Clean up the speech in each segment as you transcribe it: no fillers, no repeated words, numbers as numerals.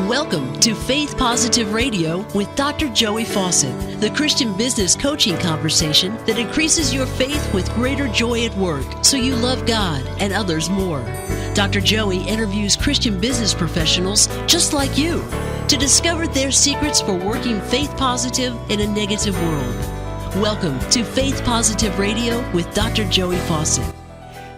Welcome to Faith Positive Radio with Dr. Joey Fawcett, the Christian business coaching conversation that increases your faith with greater joy at work so you love God and others more. Dr. Joey interviews Christian business professionals just like you to discover their secrets for working faith positive in a negative world. Welcome to Faith Positive Radio with Dr. Joey Fawcett.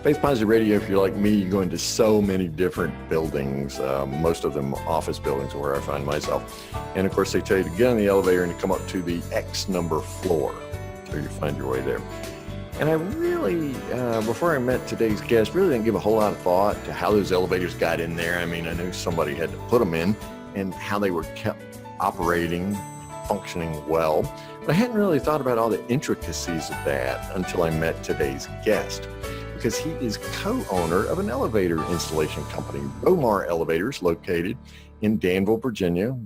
Faith Positive Radio, if you're like me, you go into so many different buildings, most of them office buildings where I find myself. And of course, they tell you to get on the elevator and you come up to the X number floor. So you find your way there. And I really, before I met today's guest, really didn't give a whole lot of thought to how those elevators got in there. I mean, I knew somebody had to put them in and how they were kept operating, functioning well. But I hadn't really thought about all the intricacies of that until I met today's guest, because he is co-owner of an elevator installation company, Romar Elevators, located in Danville, Virginia,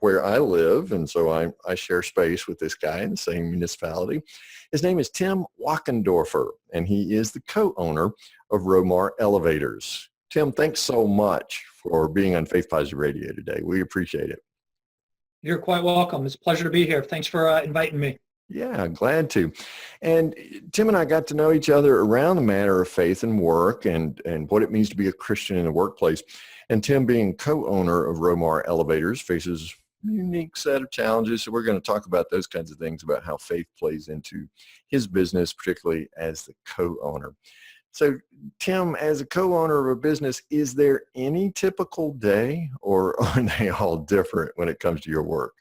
where I live. And so I share space with this guy in the same municipality. His name is Tim Wachendorfer, and he is the co-owner of Romar Elevators. Tim, thanks so much for being on Faith Positive Radio today. We appreciate it. You're quite welcome. It's a pleasure to be here. Thanks for inviting me. Yeah, glad to. And Tim and I got to know each other around the matter of faith and work and what it means to be a Christian in the workplace. And Tim, being co-owner of Romar Elevators, faces a unique set of challenges. So we're going to talk about those kinds of things, about how faith plays into his business, particularly as the co-owner. So Tim, as a co-owner of a business, is there any typical day, or are they all different when it comes to your work?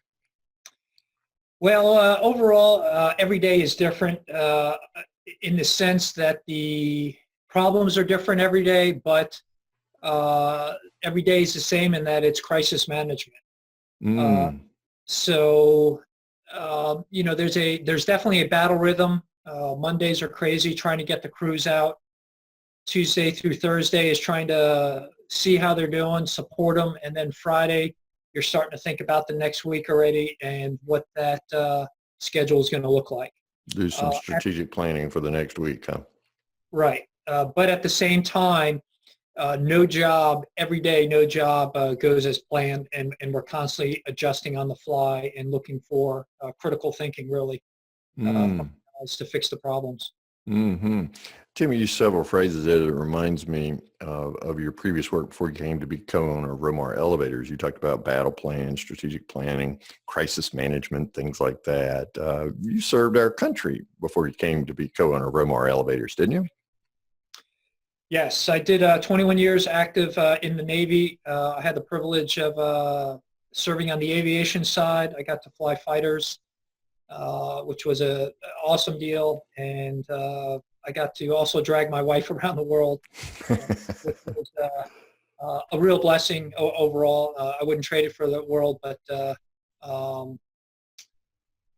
Well, overall, every day is different in the sense that the problems are different every day, but every day is the same in that it's crisis management. There's definitely a battle rhythm. Mondays are crazy, trying to get the crews out. Tuesday through Thursday is trying to see how they're doing, support them, and then Friday, you're starting to think about the next week already and what that schedule is going to look like. Do some strategic planning for the next week, huh? Right. But at the same time, no job goes as planned, and we're constantly adjusting on the fly and looking for critical thinking, really, to fix the problems. Mm-hmm. Tim, you used several phrases there that reminds me of your previous work before you came to be co-owner of Romar Elevators. You talked about battle plan, strategic planning, crisis management, things like that. You served our country before you came to be co-owner of Romar Elevators, didn't you? Yes, I did 21 years active in the Navy. I had the privilege of serving on the aviation side. I got to fly fighters, which was an awesome deal. And I got to also drag my wife around the world, which was a real blessing overall. I wouldn't trade it for the world, but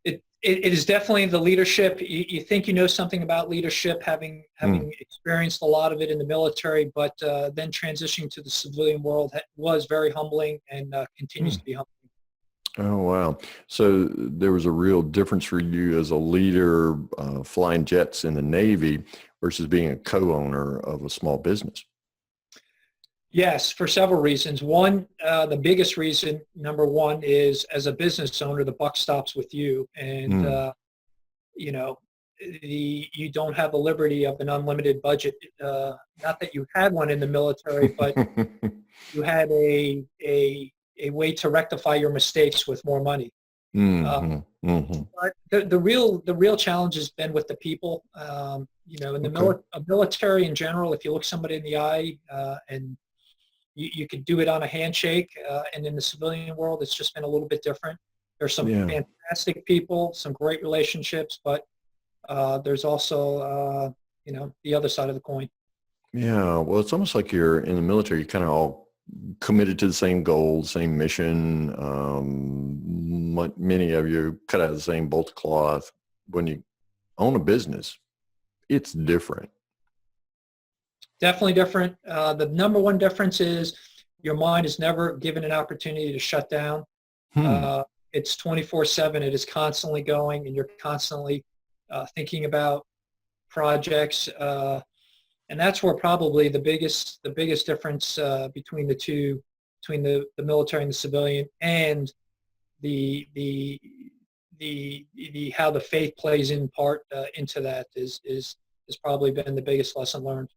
it is definitely the leadership. You think you know something about leadership, having experienced a lot of it in the military, but then transitioning to the civilian world was very humbling and continues to be humbling. Oh, wow. So there was a real difference for you as a leader flying jets in the Navy versus being a co-owner of a small business. Yes, for several reasons. One, the biggest reason, number one, is as a business owner, the buck stops with you. And, you don't have the liberty of an unlimited budget. Not that you had one in the military, but you had a way to rectify your mistakes with more money. But the real challenge has been with the people. In the military in general, if you look somebody in the eye and you could do it on a handshake, and in the civilian world, it's just been a little bit different. There's some fantastic people, some great relationships, but there's also the other side of the coin. Yeah, well, it's almost like you're in the military. You kind of all committed to the same goal, same mission. Many of you cut out of the same bolt of cloth. When you own a business, it's different. Definitely different. The number one difference is your mind is never given an opportunity to shut down. It's 24/7. It is constantly going, and you're constantly thinking about projects. And that's where probably the biggest difference between the two between the military and the civilian, and the how the faith plays in part into that is has probably been the biggest lesson learned.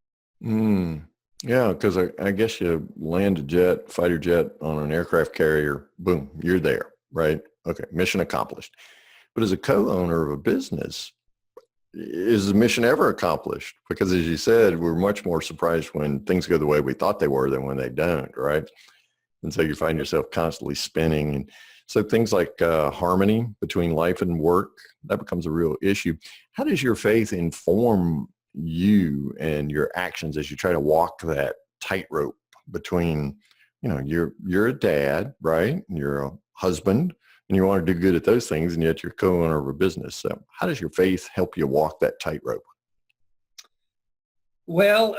Yeah, because I guess you land a jet, fighter jet on an aircraft carrier, boom, you're there, right? Okay, mission accomplished. But as a co-owner of a business, is the mission ever accomplished? Because as you said, we're much more surprised when things go the way we thought they were than when they don't, right? And so you find yourself constantly spinning. And so things like harmony between life and work, that becomes a real issue. How does your faith inform you and your actions as you try to walk that tightrope between, you're a dad, right? And you're a husband, and you want to do good at those things, and yet you're co-owner of a business. So how does your faith help you walk that tightrope? Well,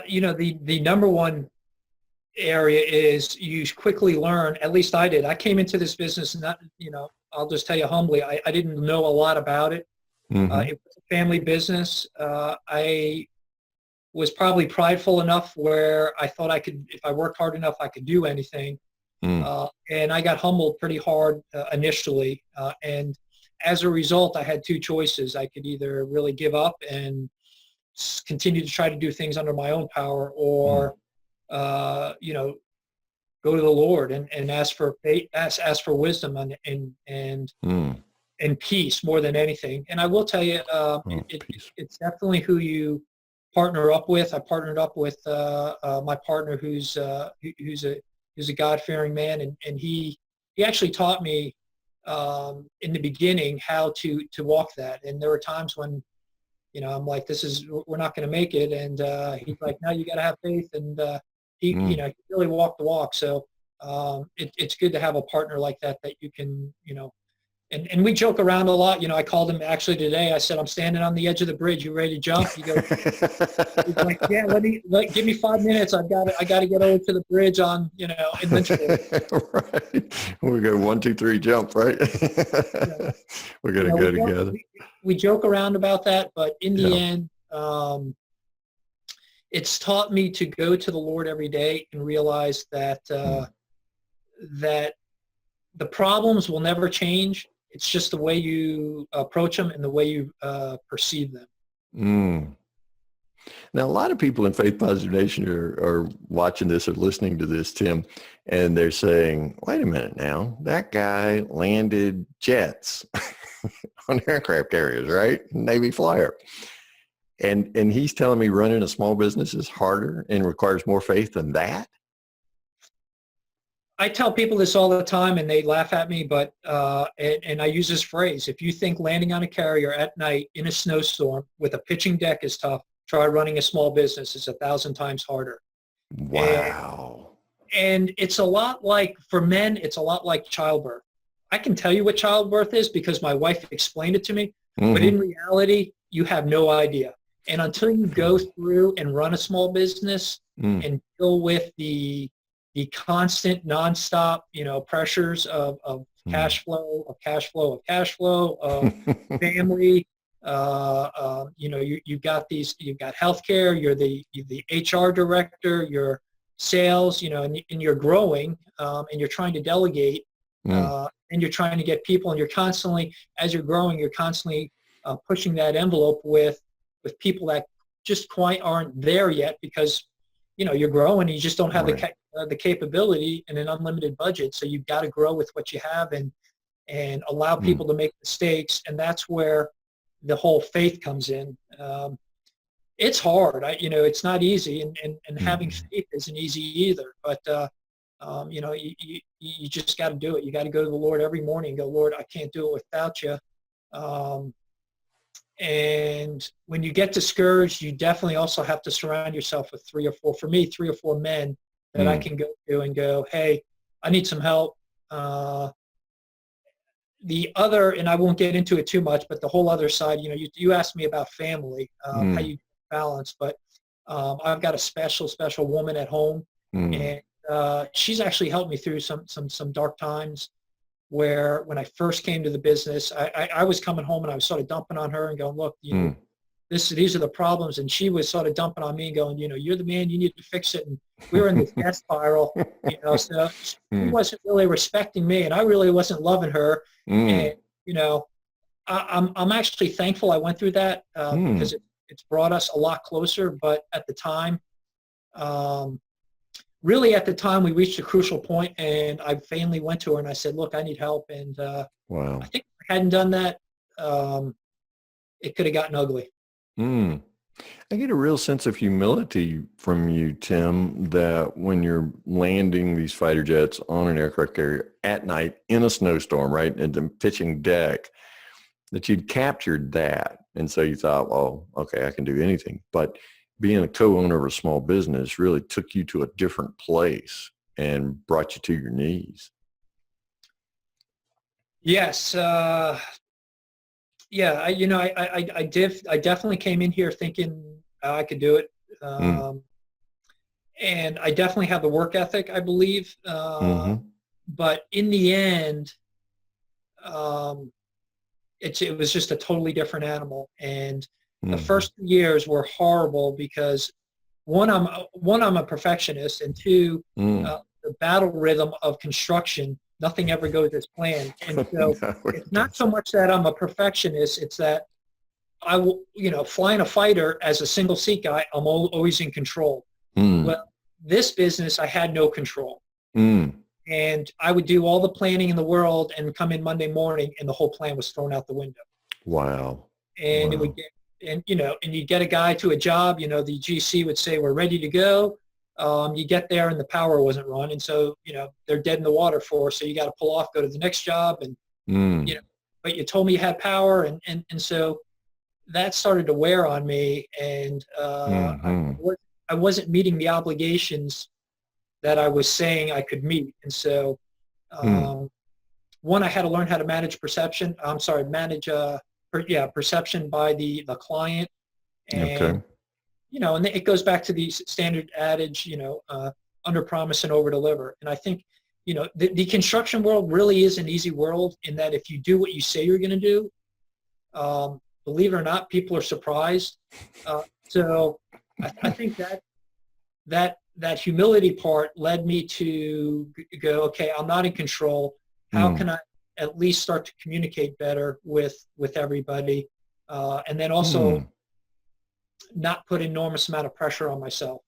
the number one area is you quickly learn, at least I did. I came into this business, not, I'll just tell you humbly, I didn't know a lot about it. It was a family business. I was probably prideful enough where I thought I could, if I worked hard enough, I could do anything. And I got humbled pretty hard initially. And as a result, I had two choices. I could either really give up and continue to try to do things under my own power, or, go to the Lord and ask for faith, ask for wisdom and peace more than anything. And I will tell you, it's definitely who you partner up with. I partnered up with my partner who's a God-fearing man, and he actually taught me in the beginning how to walk that. And there were times when, I'm like, we're not going to make it. And he's like, no, you got to have faith. And he really walked the walk. So it's good to have a partner like that you can, and we joke around a lot. I called him actually today. I said, I'm standing on the edge of the bridge. You ready to jump? He goes, he's like, yeah, give me 5 minutes. I got to get over to the bridge in Lynchburg. Right. We go 1, 2, 3, jump, right? We're going to go together. We joke around about that, but in the end, it's taught me to go to the Lord every day and realize that that the problems will never change. It's just the way you approach them and the way you perceive them. Now, a lot of people in Faith Positive Nation are watching this or listening to this, Tim, and they're saying, wait a minute now, that guy landed jets on aircraft carriers, right? Navy flyer. And he's telling me running a small business is harder and requires more faith than that? I tell people this all the time, and they laugh at me, but and I use this phrase: if you think landing on a carrier at night in a snowstorm with a pitching deck is tough, try running a small business. It's 1,000 times harder. Wow. And it's a lot like, for men, it's a lot like childbirth. I can tell you what childbirth is because my wife explained it to me, but in reality, you have no idea. And until you go through and run a small business and deal with the constant, nonstop, pressures of cash flow, of family. You've got healthcare. You're the HR director. You're sales. And you're growing, and you're trying to delegate, and you're trying to get people, and you're constantly, as you're growing, you're constantly pushing that envelope with people that just quite aren't there yet because you're growing. You just don't have the capability and an unlimited budget. So you've got to grow with what you have and allow people to make mistakes. And that's where the whole faith comes in. It's hard. It's not easy, and having faith isn't easy either. But you just got to do it. You got to go to the Lord every morning and go, Lord, I can't do it without you. And when you get discouraged, you definitely also have to surround yourself with 3 or 4 men that I can go to and go, hey, I need some help. The other, and I won't get into it too much, but the whole other side, you asked me about family, how you balance, but I've got a special woman at home, and she's actually helped me through some dark times where when I first came to the business, I was coming home and I was sort of dumping on her and going, look, these are the problems. And she was sort of dumping on me and going, you're the man, you need to fix it. And we were in this death spiral, so she Mm. wasn't really respecting me, and I really wasn't loving her. Mm. And, I'm actually thankful I went through that because it's brought us a lot closer. But at the time, really at the time, we reached a crucial point, and I finally went to her and I said, look, I need help. And Wow. I think if I hadn't done that, it could have gotten ugly. Mm. I get a real sense of humility from you, Tim, that when you're landing these fighter jets on an aircraft carrier at night in a snowstorm, right, and the pitching deck, that you'd captured that. And so you thought, well, okay, I can do anything. But being a co-owner of a small business really took you to a different place and brought you to your knees. Yes. Yeah. I definitely came in here thinking I could do it. And I definitely have the work ethic, I believe. But in the end, it was just a totally different animal. And the first years were horrible because one, I'm a perfectionist, and two, the battle rhythm of construction, nothing ever goes as planned. And so it's not so much that I'm a perfectionist, it's that I will, flying a fighter as a single seat guy, I'm always in control. Well, this business, I had no control. And I would do all the planning in the world and come in Monday morning and the whole plan was thrown out the window. Wow. And it would get, and you get a guy to a job, the GC would say, we're ready to go. You get there and the power wasn't run. And so, they're dead in the water so you got to pull off, go to the next job. And, but you told me you had power. And so that started to wear on me. And I wasn't meeting the obligations that I was saying I could meet. And so, one, I had to learn how to manage perception. Perception by the client. And, and it goes back to the standard adage, under promise and over deliver. And I think, the construction world really is an easy world in that if you do what you say you're going to do, believe it or not, people are surprised. So I think that humility part led me to go, okay, I'm not in control. How can I at least start to communicate better with everybody? And then also not put enormous amount of pressure on myself.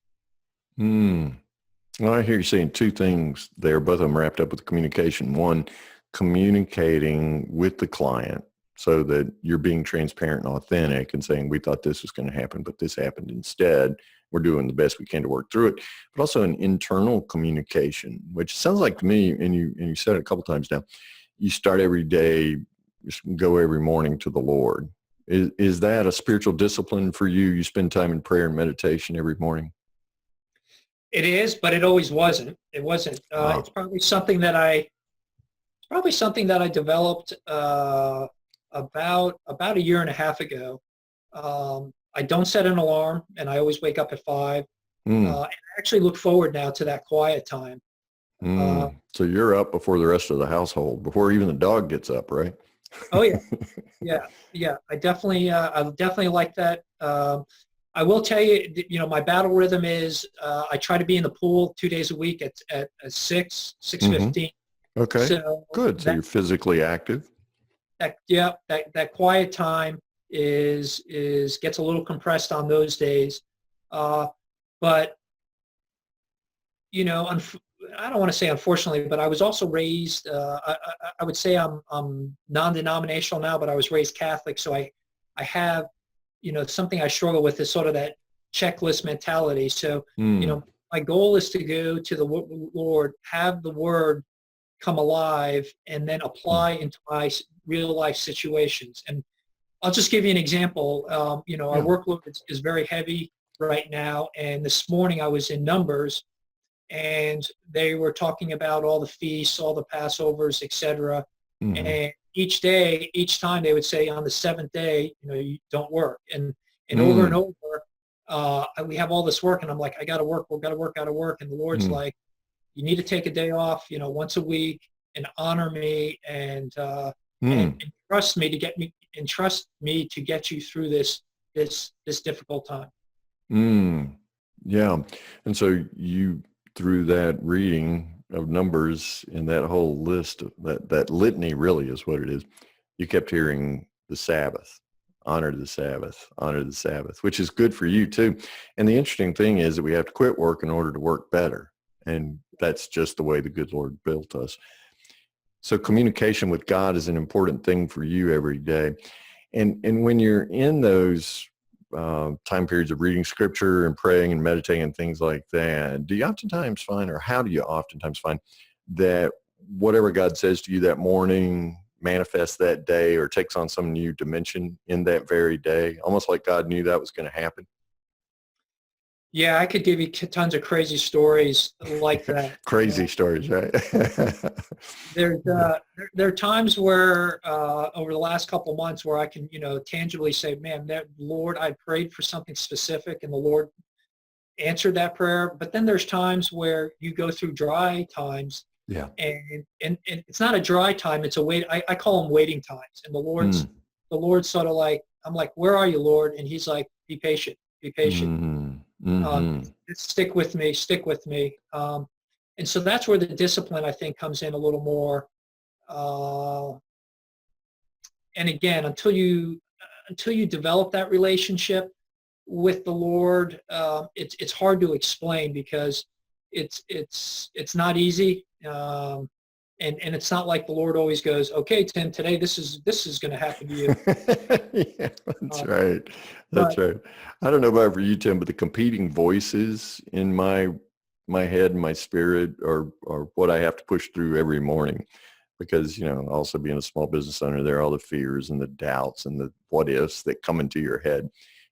Well, I hear you saying two things there, both of them wrapped up with communication. One, communicating with the client so that you're being transparent and authentic and saying, we thought this was going to happen, but this happened instead. We're doing the best we can to work through it, but also an internal communication, which sounds like to me, and you said it a couple times now, you start every day, just go every morning to the Lord. Is that a spiritual discipline for you? You spend time in prayer and meditation every morning? It is, but it always wasn't. It wasn't. It's probably something that I developed about a year and a half ago. I don't set an alarm, and I always wake up at 5. And I actually look forward now to that quiet time. So you're up before the rest of the household, before even the dog gets up, right? Oh yeah, yeah. I definitely like that. I will tell you, my battle rhythm is I try to be in the pool 2 days a week at 6:15. Okay, so good. So you're physically active. That quiet time is gets a little compressed on those days, but I don't want to say unfortunately, but I was also raised. I would say I'm non-denominational now, but I was raised Catholic, so I have something I struggle with is sort of that checklist mentality. So my goal is to go to the Lord, have the Word come alive, and then apply into my real life situations. And I'll just give you an example. Our workload is very heavy right now, and this morning I was in Numbers, and they were talking about all the feasts, all the Passovers, etc. And each time they would say on the 7th day, you don't work. And over and over, we have all this work, and I'm like, I got to work. We've got to work out of work. And the Lord's like, you need to take a day off, once a week, and honor me and trust me to get you through this this difficult time. Yeah. And so you, through that reading of Numbers and that whole list, that litany really is what it is, you kept hearing the Sabbath, honor the Sabbath, honor the Sabbath, which is good for you too. And the interesting thing is that we have to quit work in order to work better. And that's just the way the good Lord built us. So communication with God is an important thing for you every day. And when you're in those time periods of reading scripture and praying and meditating and things like that, do you oftentimes find, or how do you oftentimes find that whatever God says to you that morning manifests that day or takes on some new dimension in that very day, almost like God knew that was going to happen? Yeah, I could give you tons of crazy stories like that. Crazy stories, right? There are times where over the last couple of months where I can, tangibly say, man, that Lord, I prayed for something specific and the Lord answered that prayer. But then there's times where you go through dry times. Yeah. And it's not a dry time. It's a wait. I call them waiting times. And the Lord's sort of like, I'm like, where are you, Lord? And he's like, be patient, be patient. Stick with me. And so that's where the discipline, I think, comes in a little more. And again, until you develop that relationship with the Lord, it's hard to explain because it's not easy. And it's not like the Lord always goes, okay, Tim, today this is going to happen to you. Yeah, that's right. That's right. I don't know about for you, Tim, but the competing voices in my head and my spirit are what I have to push through every morning because, also being a small business owner, there are all the fears and the doubts and the what ifs that come into your head.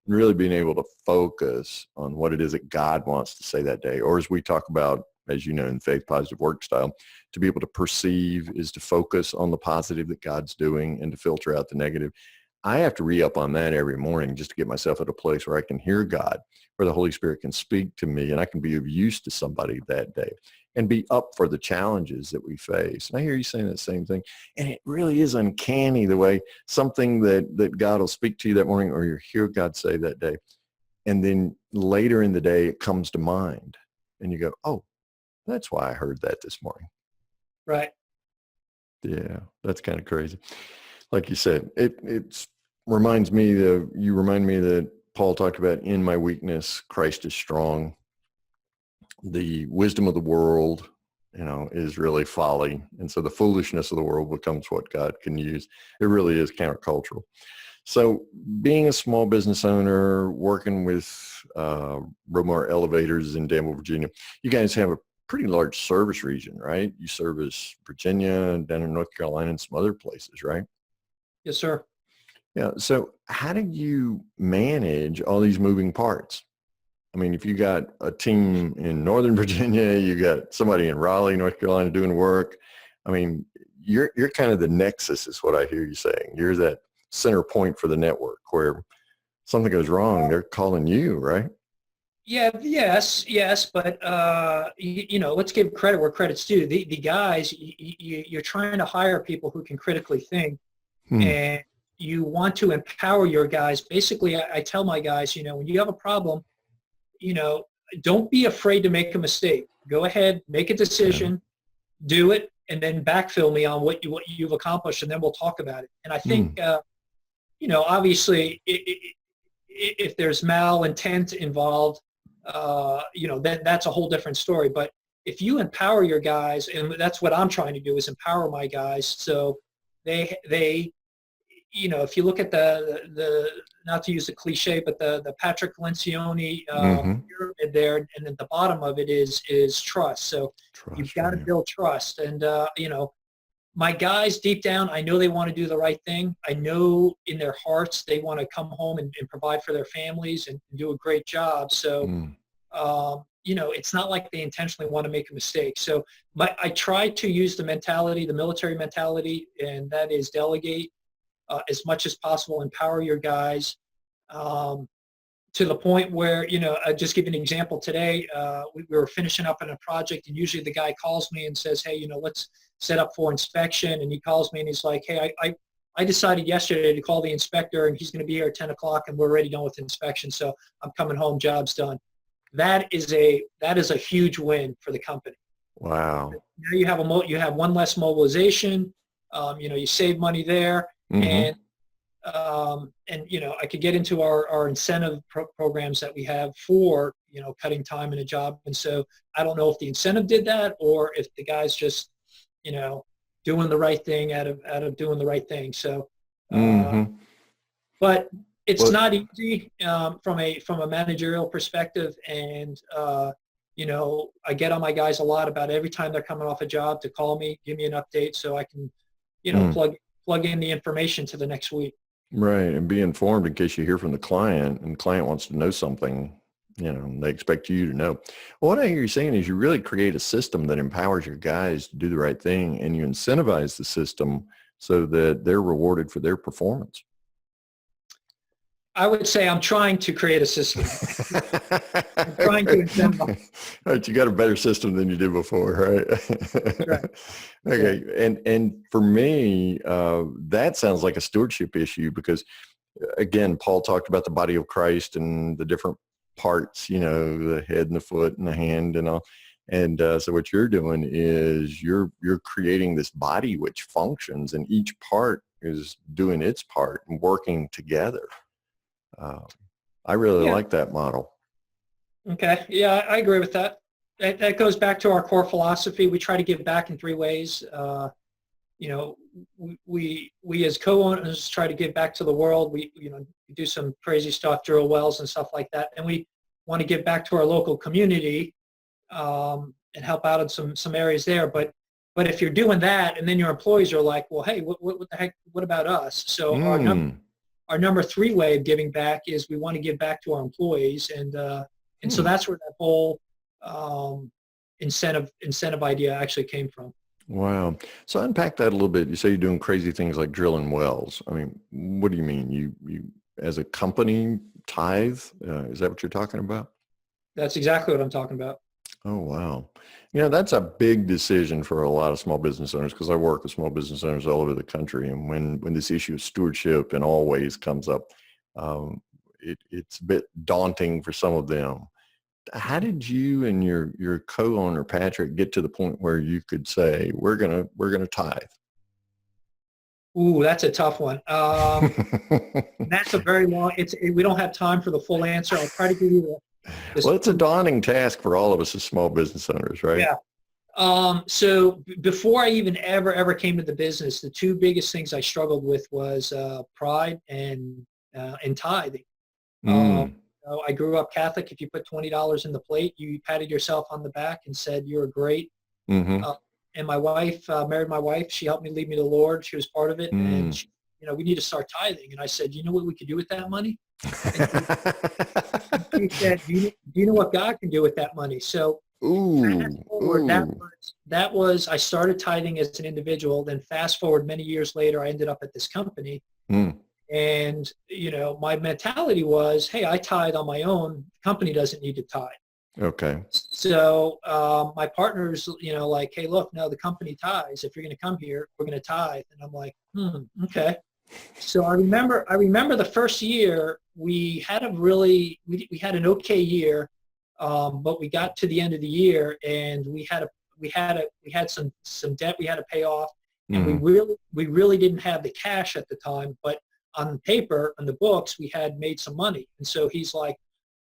And really being able to focus on what it is that God wants to say that day. Or as we talk about, as you know, in Faith Positive Work Style, to be able to perceive is to focus on the positive that God's doing and to filter out the negative. I have to re-up on that every morning just to get myself at a place where I can hear God, where the Holy Spirit can speak to me and I can be of use to somebody that day and be up for the challenges that we face. And I hear you saying that same thing. And it really is uncanny the way something that God will speak to you that morning or you hear God say that day. And then later in the day, it comes to mind and you go, oh, that's why I heard that this morning. Right. Yeah, that's kind of crazy. Like you said, it reminds me you remind me that Paul talked about in my weakness, Christ is strong. The wisdom of the world, is really folly. And so the foolishness of the world becomes what God can use. It really is countercultural. So being a small business owner, working with Romar Elevators in Danville, Virginia, you guys have a pretty large service region, right? You service Virginia and down in North Carolina and some other places, right? Yes, sir. Yeah. So how do you manage all these moving parts? I mean, if you got a team in Northern Virginia, you got somebody in Raleigh, North Carolina doing work. I mean, you're kind of the nexus is what I hear you saying. You're that center point for the network where something goes wrong, they're calling you, right? Yeah, yes, but let's give credit where credit's due. The guys, you're trying to hire people who can critically think, and you want to empower your guys. Basically, I tell my guys, when you have a problem, don't be afraid to make a mistake. Go ahead, make a decision, do it, and then backfill me on what you've accomplished, and then we'll talk about it. And I think, obviously, if there's malintent involved, then that's a whole different story. But if you empower your guys, and that's what I'm trying to do is empower my guys, so they if you look at the not to use the cliche, but the Patrick Lencioni pyramid there, and at the bottom of it is trust. So you've got to build trust, and my guys deep down, I know they want to do the right thing. I know in their hearts they want to come home and provide for their families and do a great job. So, it's not like they intentionally want to make a mistake. So I try to use the military mentality, and that is delegate as much as possible, empower your guys to the point where, I'll just give you an example. Today, we were finishing up on a project, and usually the guy calls me and says, hey, let's set up for inspection. And he calls me and he's like, hey, I decided yesterday to call the inspector, and he's going to be here at 10 o'clock, and we're already done with inspection. So I'm coming home, job's done. That is a huge win for the company. Wow. Now you have one less mobilization. You save money there, and I could get into our incentive programs that we have for cutting time in a job. And so I don't know if the incentive did that or if the guy's just doing the right thing out of doing the right thing. So, but it's not easy from a managerial perspective. And I get on my guys a lot about every time they're coming off a job to call me, give me an update so I can plug in the information to the next week. Right. And be informed in case you hear from the client and the client wants to know something, they expect you to know. Well, what I hear you saying is you really create a system that empowers your guys to do the right thing, and you incentivize the system so that they're rewarded for their performance. I would say I'm trying to create a system. I'm trying to incentivize. Right, you got a better system than you did before, right? Right. Okay, and for me, that sounds like a stewardship issue because, again, Paul talked about the body of Christ and the different parts, the head and the foot and the hand and all. And so what you're doing is you're creating this body which functions, and each part is doing its part and working together. I really like that model. Okay. Yeah, I agree with that. That goes back to our core philosophy. We try to give back in three ways. We as co-owners try to give back to the world. We do some crazy stuff, drill wells and stuff like that. And we want to give back to our local community and help out in some areas there. But if you're doing that and then your employees are like, well, hey, what the heck, what about us? So our number three way of giving back is we want to give back to our employees. And so that's where that whole incentive idea actually came from. Wow. So unpack that a little bit. You say you're doing crazy things like drilling wells. I mean, what do you mean? You as a company tithe? Is that what you're talking about? That's exactly what I'm talking about. Oh, wow. That's a big decision for a lot of small business owners because I work with small business owners all over the country. And when this issue of stewardship in all ways comes up, it's a bit daunting for some of them. How did you and your co-owner Patrick get to the point where you could say we're gonna tithe? Ooh, that's a tough one. That's a very long. We don't have time for the full answer. I'll try to give you well, it's a daunting task for all of us as small business owners, right? Yeah. So before I even ever came to the business, the two biggest things I struggled with was pride and tithing. I grew up Catholic. If you put $20 in the plate, you patted yourself on the back and said, you're great. And my wife, married my wife, she helped me lead me to the Lord. She was part of it. And she, we need to start tithing. And I said, you know what we could do with that money? And she said, do you know what God can do with that money? So fast forward, that was, I started tithing as an individual. Then fast forward many years later, I ended up at this company. And, my mentality was, hey, I tithe on my own. The company doesn't need to tithe. Okay. So my partner's, like, hey, look, no, the company tithes. If you're going to come here, we're going to tithe. And I'm like, okay. So I remember the first year we had we had an okay year, but we got to the end of the year and we had some debt we had to pay off, and we really didn't have the cash at the time, but on paper, on the books, we had made some money. And so he's like,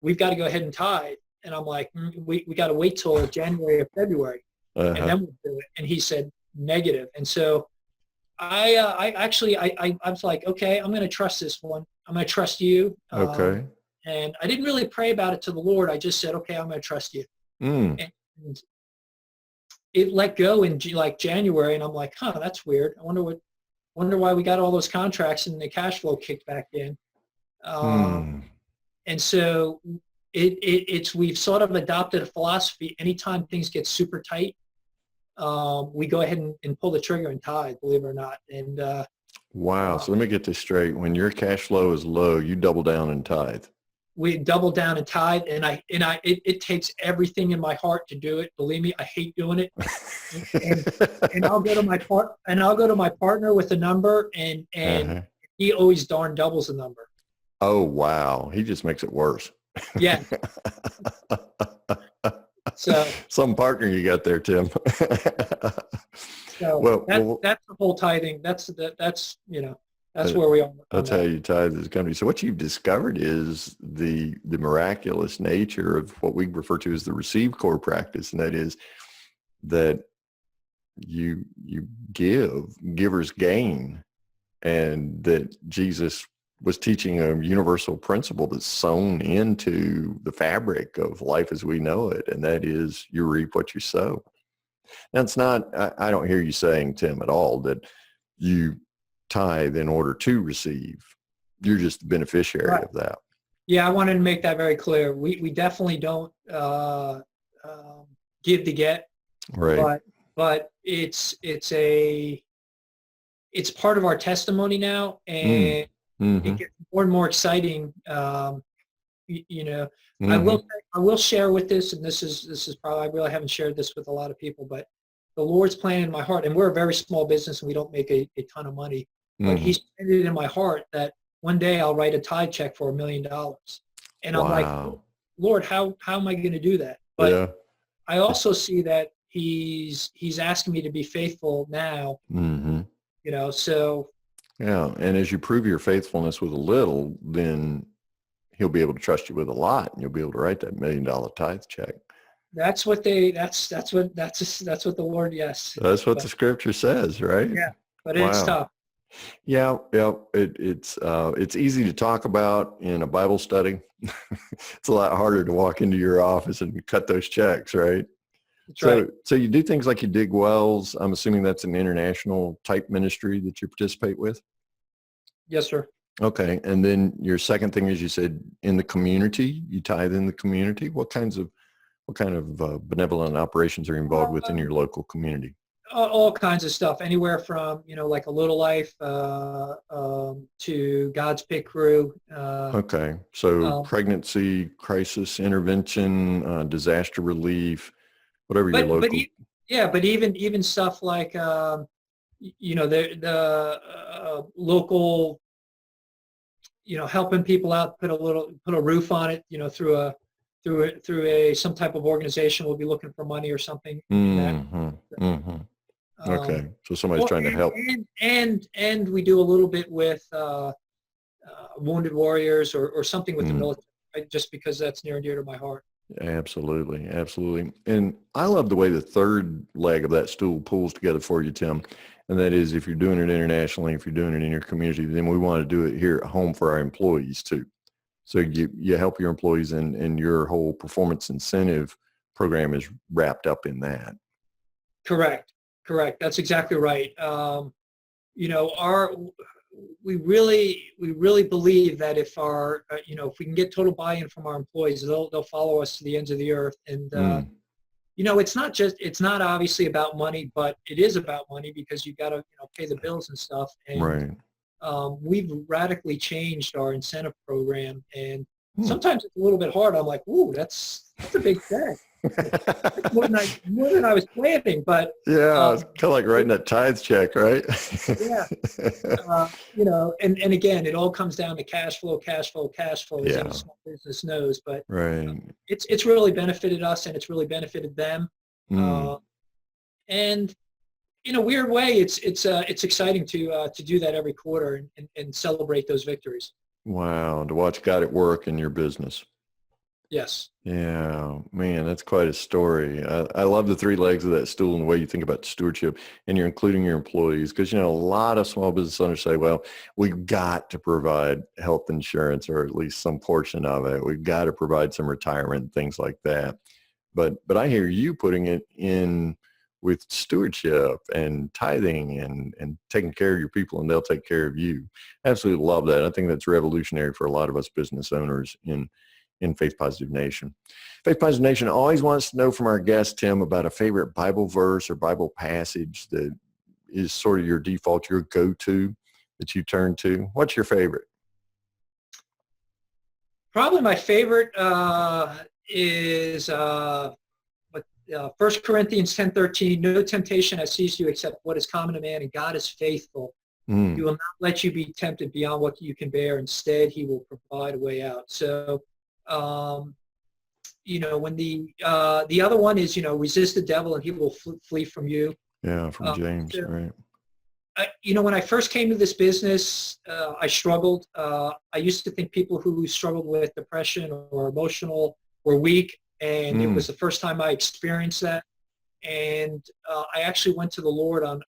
we've got to go ahead and tithe. And I'm like, we got to wait till January or February, and then we'll do it. And he said negative. And so I was like, okay, I'm going to trust this one. I'm going to trust you. Okay. And I didn't really pray about it to the Lord. I just said, okay, I'm going to trust you. And it let go in January, and I'm like, that's weird. I wonder why we got all those contracts and the cash flow kicked back in. And so we've sort of adopted a philosophy. Anytime things get super tight, we go ahead and pull the trigger and tithe, believe it or not. And wow. So let me get this straight. When your cash flow is low, you double down and tithe. we double down and tithe, it takes everything in my heart to do it. Believe me, I hate doing it. And I'll go to my partner with a number, and Uh-huh. he always darn doubles the number. Oh, wow. He just makes it worse. Yeah. So Some partner you got there, Tim. that's the whole tithing. That's where we are. That's how you tithe as a company. So what you've discovered is the miraculous nature of what we refer to as the receive core practice, and that is that you givers gain, and that Jesus was teaching a universal principle that's sewn into the fabric of life as we know it, and that is you reap what you sow. Now, it's not, I don't hear you saying, Tim, at all that you tithe in order to receive. You're just the beneficiary of that. Yeah, I wanted to make that very clear. We definitely don't give to get, right? But it's part of our testimony now, and it gets more and more exciting. I will share with this, and this is probably, I really haven't shared this with a lot of people, but the Lord's plan in my heart, and we're a very small business and we don't make a ton of money, but He's put it in my heart that one day I'll write a tithe check for $1 million. And I'm like, Lord, how am I going to do that? But I also see that He's asking me to be faithful now, so. Yeah. And as you prove your faithfulness with a little, then He'll be able to trust you with a lot, and you'll be able to write that $1 million tithe check. That's what the Lord, yes. That's what the scripture says, right? Yeah, but it's tough. Yeah. It's easy to talk about in a Bible study. It's a lot harder to walk into your office and cut those checks, right? That's right. So you do things like you dig wells. I'm assuming that's an international type ministry that you participate with? Yes, sir. Okay. And then your second thing is, you said in the community, you tithe in the community. What kind of benevolent operations are you involved with in your local community? All kinds of stuff, anywhere from, like a Little Life to God's Pit Crew. Okay. So pregnancy, crisis intervention, disaster relief, whatever your local. But even stuff like, the local, helping people out, put a roof on it, through some type of organization. We'll be looking for money or something. Okay, so somebody's trying to help. And we do a little bit with wounded warriors or something with the military, right? Just because that's near and dear to my heart. Absolutely. And I love the way the third leg of that stool pulls together for you, Tim. And that is, if you're doing it internationally, if you're doing it in your community, then we want to do it here at home for our employees too. So you help your employees, and your whole performance incentive program is wrapped up in that. Correct. That's exactly right. We really believe that if if we can get total buy-in from our employees, they'll follow us to the ends of the earth. And it's not obviously about money, but it is about money, because you got to pay the bills and stuff. And right. We've radically changed our incentive program, and sometimes it's a little bit hard. I'm like, ooh, that's a big check. more than I was planning, but it's kind of like writing that tithe check, right? And again, it all comes down to cash flow, as any small business knows. But it's really benefited us, and it's really benefited them. And in a weird way, it's exciting to do that every quarter and celebrate those victories. Wow, to watch God at work in your business. Yes. Yeah, man, that's quite a story. I love the three legs of that stool and the way you think about stewardship, and you're including your employees, because, a lot of small business owners say, well, we've got to provide health insurance, or at least some portion of it. We've got to provide some retirement, things like that. But I hear you putting it in with stewardship and tithing and taking care of your people, and they'll take care of you. Absolutely love that. I think that's revolutionary for a lot of us business owners in Faith Positive Nation. Faith Positive Nation always wants to know from our guest, Tim, about a favorite Bible verse or Bible passage that is sort of your default, your go-to that you turn to. What's your favorite? Probably my favorite is 1 Corinthians 10:13. No temptation has seized you except what is common to man, and God is faithful. He will not let you be tempted beyond what you can bear. Instead, he will provide a way out. So, when the other one is, resist the devil and he will flee from you. Yeah, from James, right. When I first came to this business, I struggled. I used to think people who struggled with depression or emotional were weak, and it was the first time I experienced that. And I actually went to the Lord on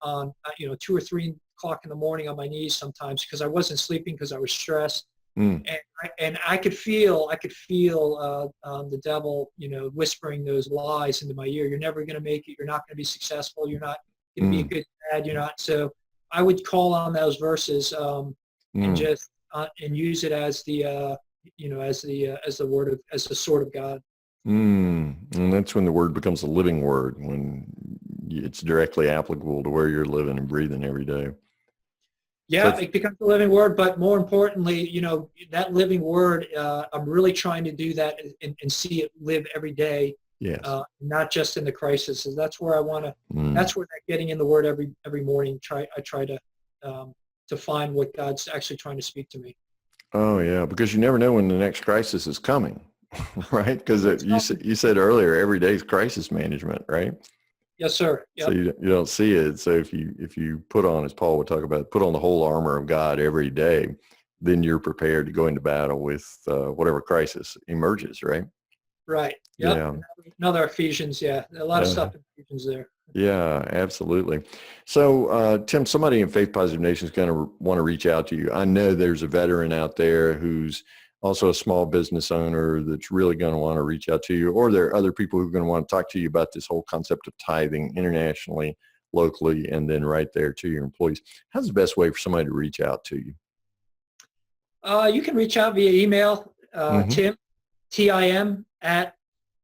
2 or 3 o'clock in the morning on my knees sometimes because I wasn't sleeping because I was stressed. And I could feel the devil, whispering those lies into my ear. You're never going to make it. You're not going to be successful. You're not going to be a good dad. You're not. So I would call on those verses and just and use it as the as the sword of God. And that's when the word becomes a living word, when it's directly applicable to where you're living and breathing every day. Yeah, it becomes a living word, but more importantly, that living word, I'm really trying to do that and see it live every day. Yes. Not just in the crisis. That's where I want to. That's where getting in the Word every morning. I try to find what God's actually trying to speak to me. Oh yeah, because you never know when the next crisis is coming, right? Because you said earlier, every day is crisis management, right? Yes, sir. Yep. So you don't see it. So if you put on, as Paul would talk about, put on the whole armor of God every day, then you're prepared to go into battle with whatever crisis emerges, right? Right. Yep. Yeah. Another Ephesians. Yeah. A lot of stuff in Ephesians there. Yeah, absolutely. So, Tim, somebody in Faith Positive Nation is going to want to reach out to you. I know there's a veteran out there who's also a small business owner that's really going to want to reach out to you, or there are other people who are going to want to talk to you about this whole concept of tithing internationally, locally, and then right there to your employees. How's the best way for somebody to reach out to you? You can reach out via email, Tim, T-I-M, at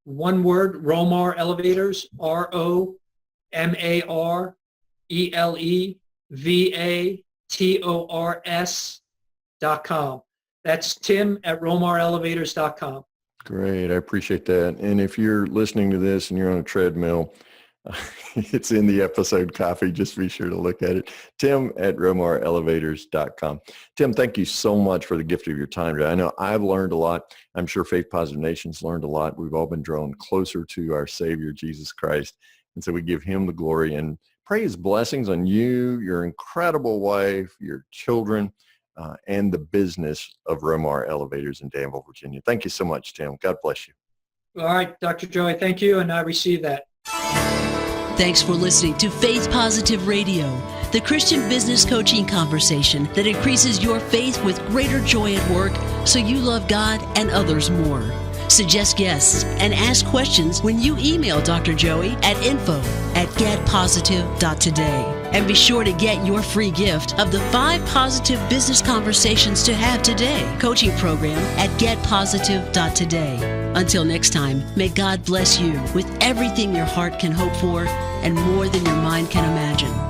one word, Romar Elevators, ROMARELEVATORS.com. That's Tim at RomarElevators.com. Great. I appreciate that. And if you're listening to this and you're on a treadmill, it's in the episode copy. Just be sure to look at it. Tim at RomarElevators.com. Tim, thank you so much for the gift of your time today. I know I've learned a lot. I'm sure Faith Positive Nation's learned a lot. We've all been drawn closer to our Savior, Jesus Christ. And so we give him the glory and pray his blessings on you, your incredible wife, your children, and the business of Romar Elevators in Danville, Virginia. Thank you so much, Tim. God bless you. All right, Dr. Joey, thank you, and I receive that. Thanks for listening to Faith Positive Radio, the Christian business coaching conversation that increases your faith with greater joy at work so you love God and others more. Suggest guests and ask questions when you email Dr. Joey at info@getpositive.today. And be sure to get your free gift of the 5 positive business conversations to have today coaching program at getpositive.today. Until next time, may God bless you with everything your heart can hope for and more than your mind can imagine.